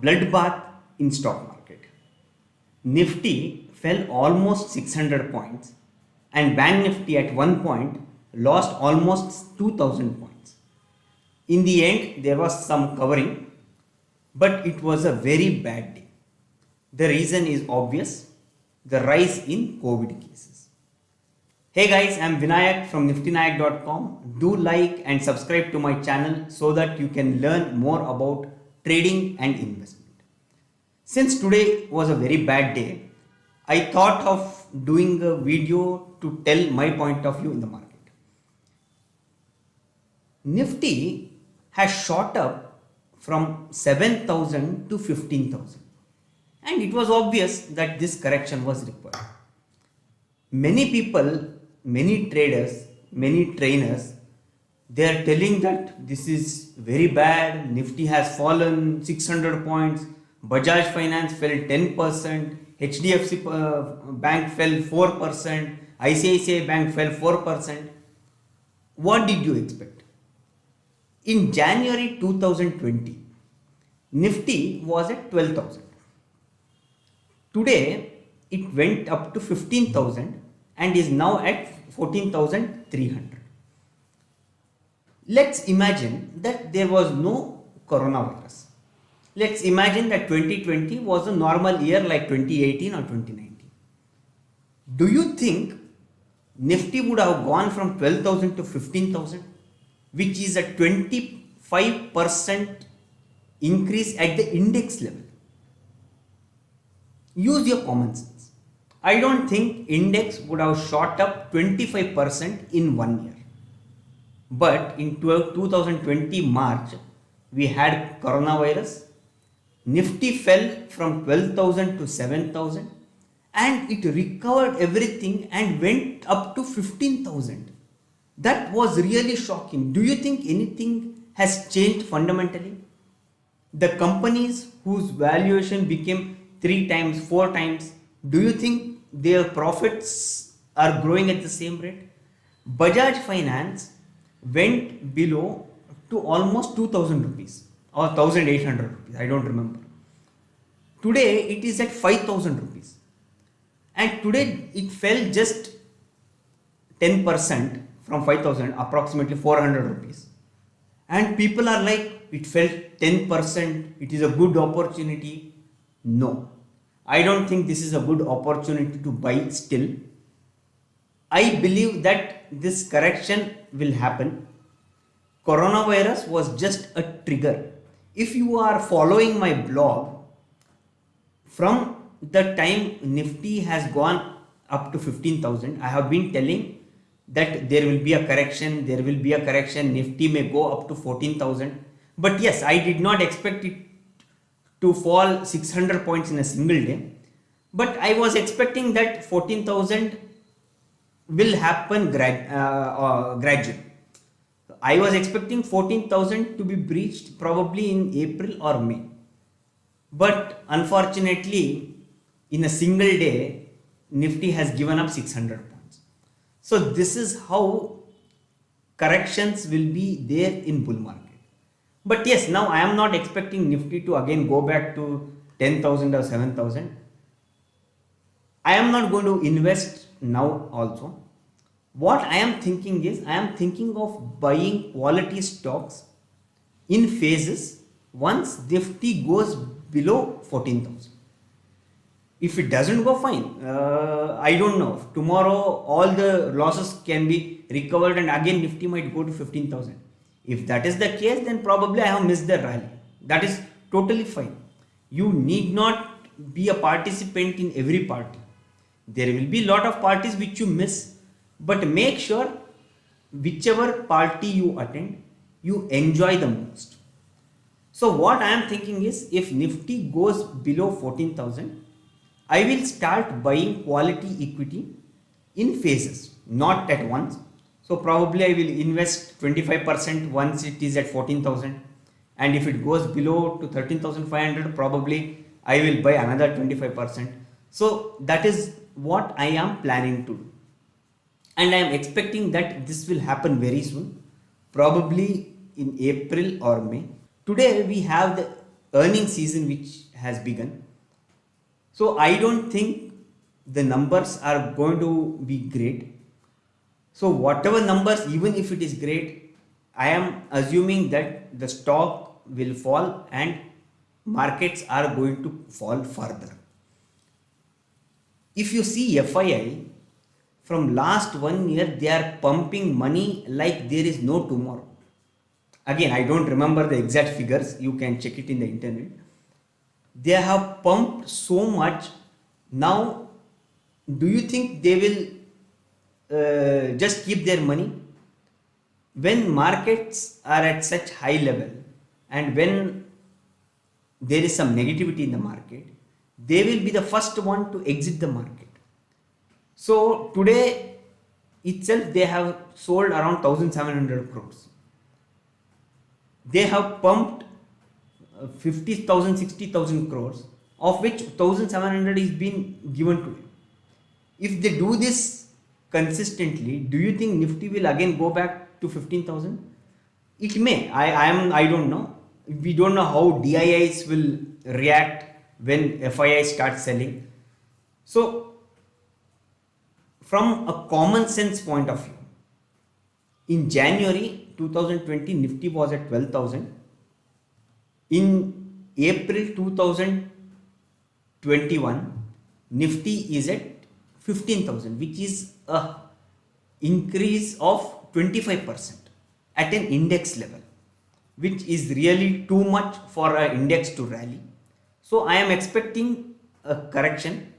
bloodbath in stock market. Nifty fell almost 600 points and Bank Nifty at one point lost almost 2000 points. In the end, there was some covering, but it was a very bad day. The reason is obvious, the rise in COVID cases. Hey guys, I'm Vinayak from niftinayak.com. Do like and subscribe to my channel so that you can learn more about trading and investment. Since today was a very bad day, I thought of doing a video to tell my point of view in the market. Nifty has shot up from 7,000 to 15,000, and it was obvious that this correction was required. Many people, many traders, many trainers, they are telling that this is very bad. Nifty has fallen 600 points. Bajaj Finance fell 10%. HDFC Bank fell 4%. ICICI Bank fell 4%. What did you expect? In January 2020, Nifty was at 12,000. Today, it went up to 15,000 and is now at 14,300. Let's imagine that there was no coronavirus. Let's imagine that 2020 was a normal year like 2018 or 2019. Do you think Nifty would have gone from 12,000 to 15,000, which is a 25% increase at the index level? Use your common sense. I don't think index would have shot up 25% in 1 year. But in 2020 March, we had coronavirus. Nifty fell from 12,000 to 7,000 and it recovered everything and went up to 15,000. That was really shocking. Do you think anything has changed fundamentally? The companies whose valuation became 3 times, 4 times, do you think their profits are growing at the same rate? Bajaj Finance went below to almost 2,000 rupees or 1,800 rupees, I don't remember. Today it is at 5,000 rupees and today it fell just 10% from 5,000, approximately 400 rupees. And people are like, it fell 10%, it is a good opportunity. No, I don't think this is a good opportunity to buy still. I believe that this correction will happen. Coronavirus was just a trigger. If you are following my blog, from the time Nifty has gone up to 15,000, I have been telling that there will be a correction, Nifty may go up to 14,000. But yes, I did not expect it to fall 600 points in a single day. But I was expecting that 14,000 will happen gradually. I was expecting 14,000 to be breached probably in April or May. But unfortunately, in a single day, Nifty has given up 600 points. So this is how corrections will be there in bull market. But yes, now I am not expecting Nifty to again go back to 10,000 or 7,000. I am not going to invest now also. What I am thinking is, I am thinking of buying quality stocks in phases once Nifty goes below 14,000. If it doesn't go, fine. I don't know. Tomorrow all the losses can be recovered and again Nifty might go to 15,000. If that is the case, then probably I have missed the rally. That is totally fine. You need not be a participant in every party. There will be a lot of parties which you miss, but make sure whichever party you attend, you enjoy the most. So what I am thinking is, if Nifty goes below 14,000, I will start buying quality equity in phases, not at once. So probably I will invest 25% once it is at 14,000, and if it goes below to 13,500, probably I will buy another 25%. So that is what I am planning to do, and I am expecting that this will happen very soon, probably in April or May. Today we have the earning season which has begun. So I don't think the numbers are going to be great. So whatever numbers, even if it is great, I am assuming that the stock will fall and markets are going to fall further. If you see FII, from last 1 year, they are pumping money like there is no tomorrow. Again, I don't remember the exact figures. You can check it in the internet. They have pumped so much. Now, do you think they will just keep their money? When markets are at such high level and when there is some negativity in the market, they will be the first one to exit the market. So today itself they have sold around 1700 crores. They have pumped 50,000, 60,000 crores, of which 1700 is being given to you. If they do this consistently, do you think Nifty will again go back to 15,000? It may. I don't know. We don't know how DIIs will react when FII starts selling. So, from a common sense point of view, in January 2020, Nifty was at 12,000. In April 2021, Nifty is at 15,000, which is a increase of 25% at an index level, which is really too much for an index to rally. So I am expecting a correction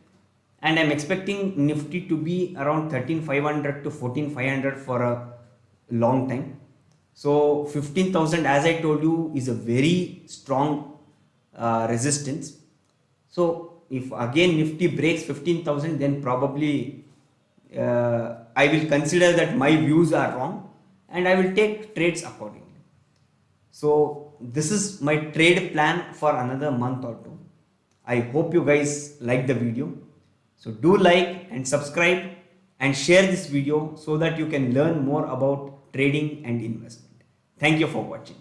and I am expecting Nifty to be around 13,500 to 14,500 for a long time. So 15,000, as I told you, is a very strong resistance. So if again Nifty breaks 15,000, then probably I will consider that my views are wrong and I will take trades accordingly. So this is my trade plan for another month or two. I hope you guys like the video. So do like and subscribe and share this video so that you can learn more about trading and investment. Thank you for watching.